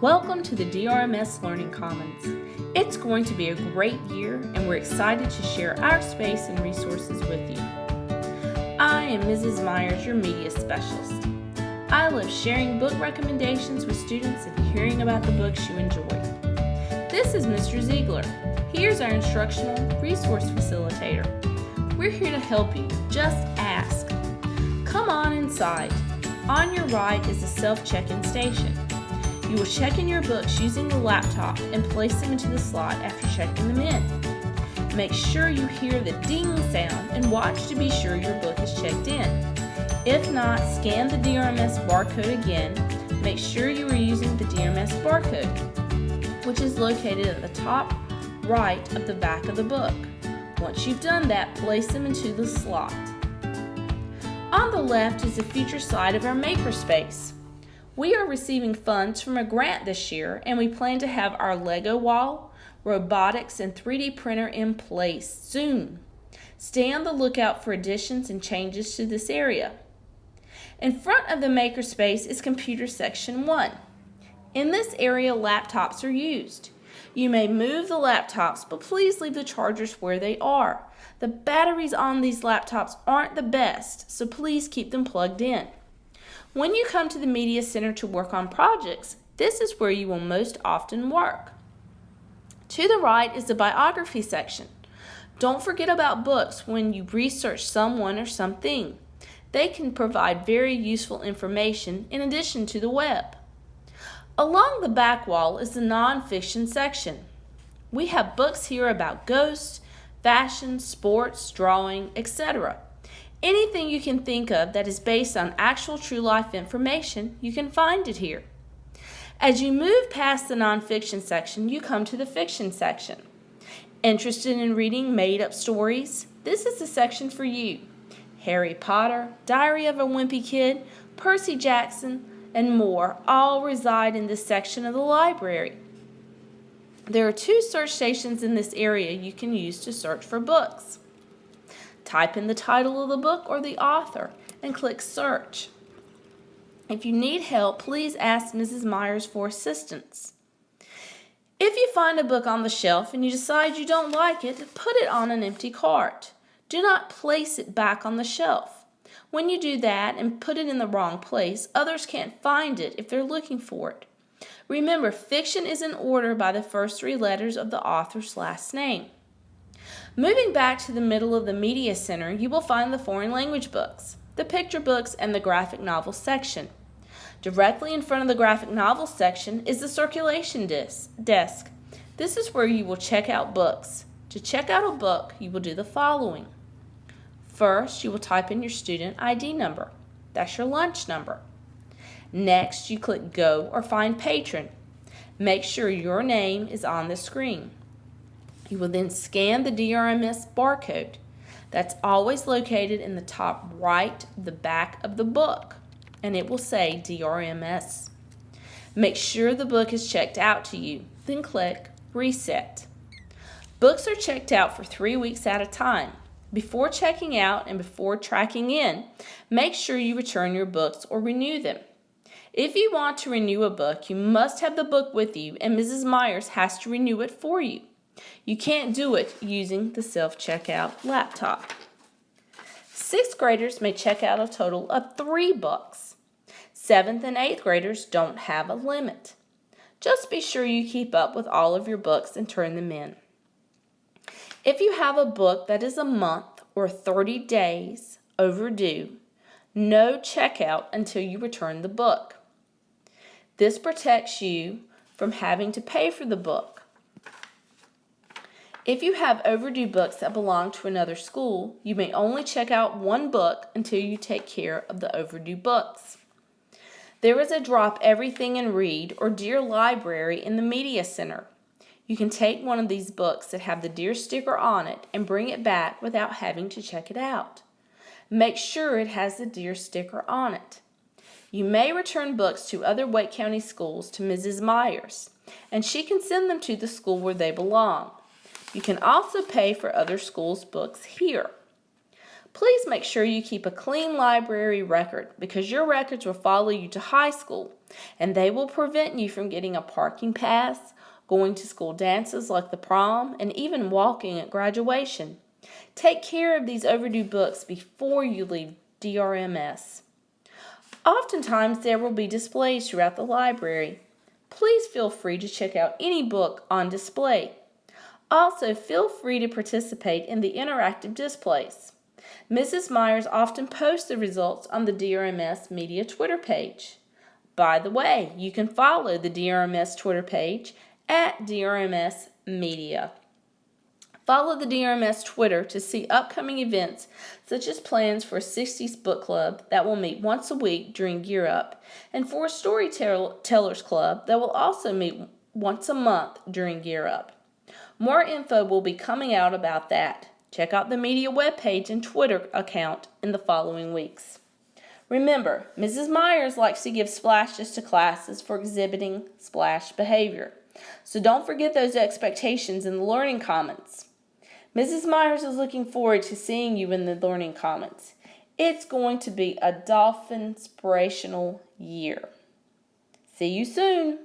Welcome to the DRMS Learning Commons. It's going to be a great year and we're excited to share our space and resources with you. I am Mrs. Myers, your media specialist. I love sharing book recommendations with students and hearing about the books you enjoy. This is Mr. Ziegler. He is our instructional resource facilitator. We're here to help you. Just ask. Come on inside. On your right is a self-check-in station. You will check in your books using the laptop and place them into the slot after checking them in. Make sure you hear the ding sound and watch to be sure your book is checked in. If not, scan the DRMS barcode again. Make sure you are using the DRMS barcode, which is located at the top right of the back of the book. Once you've done that, place them into the slot. On the left is the feature side of our makerspace. We are receiving funds from a grant this year, and we plan to have our Lego wall, robotics, and 3D printer in place soon. Stay on the lookout for additions and changes to this area. In front of the makerspace is Computer Section 1. In this area, laptops are used. You may move the laptops, but please leave the chargers where they are. The batteries on these laptops aren't the best, so please keep them plugged in. When you come to the Media Center to work on projects, this is where you will most often work. To the right is the biography section. Don't forget about books when you research someone or something. They can provide very useful information in addition to the web. Along the back wall is the nonfiction section. We have books here about ghosts, fashion, sports, drawing, etc. Anything you can think of that is based on actual true life information, you can find it here. As you move past the nonfiction section, you come to the fiction section. Interested in reading made-up stories? This is the section for you. Harry Potter, Diary of a Wimpy Kid, Percy Jackson, and more all reside in this section of the library. There are 2 search stations in this area you can use to search for books. Type in the title of the book or the author and click search. If you need help, please ask Mrs. Myers for assistance. If you find a book on the shelf and you decide you don't like it, put it on an empty cart. Do not place it back on the shelf. When you do that and put it in the wrong place, others can't find it if they're looking for it. Remember, fiction is in order by the first 3 letters of the author's last name. Moving back to the middle of the Media Center, you will find the foreign language books, the picture books, and the graphic novel section. Directly in front of the graphic novel section is the circulation desk. This is where you will check out books. To check out a book, you will do the following. First, you will type in your student ID number. That's your lunch number. Next, you click Go or Find Patron. Make sure your name is on the screen. You will then scan the DRMS barcode. That's always located in the top right of the back of the book, and it will say DRMS. Make sure the book is checked out to you, then click Reset. Books are checked out for 3 weeks at a time. Before checking out and before tracking in, make sure you return your books or renew them. If you want to renew a book, you must have the book with you, and Mrs. Myers has to renew it for you. You can't do it using the self-checkout laptop. 6th graders may check out a total of 3 books. 7th and 8th graders don't have a limit. Just be sure you keep up with all of your books and turn them in. If you have a book that is a month or 30 days overdue, no checkout until you return the book. This protects you from having to pay for the book. If you have overdue books that belong to another school, you may only check out 1 book until you take care of the overdue books. There is a Drop Everything and Read or Dear Library in the Media Center. You can take one of these books that have the Dear sticker on it and bring it back without having to check it out. Make sure it has the Dear sticker on it. You may return books to other Wake County schools to Mrs. Myers, and she can send them to the school where they belong. You can also pay for other schools' books here. Please make sure you keep a clean library record because your records will follow you to high school and they will prevent you from getting a parking pass, going to school dances like the prom, and even walking at graduation. Take care of these overdue books before you leave DRMS. Oftentimes there will be displays throughout the library. Please feel free to check out any book on display. Also, feel free to participate in the interactive displays. Mrs. Myers often posts the results on the DRMS Media Twitter page. By the way, you can follow the DRMS Twitter page at DRMS Media. Follow the DRMS Twitter to see upcoming events such as plans for a 60s book club that will meet once a week during Gear Up, and for a Storytellers Club that will also meet once a month during Gear Up. More info will be coming out about that. Check out the media webpage and Twitter account in the following weeks. Remember, Mrs. Myers likes to give splashes to classes for exhibiting splash behavior. So don't forget those expectations in the Learning Commons. Mrs. Myers is looking forward to seeing you in the Learning Commons. It's going to be a dolphin-inspirational year. See you soon.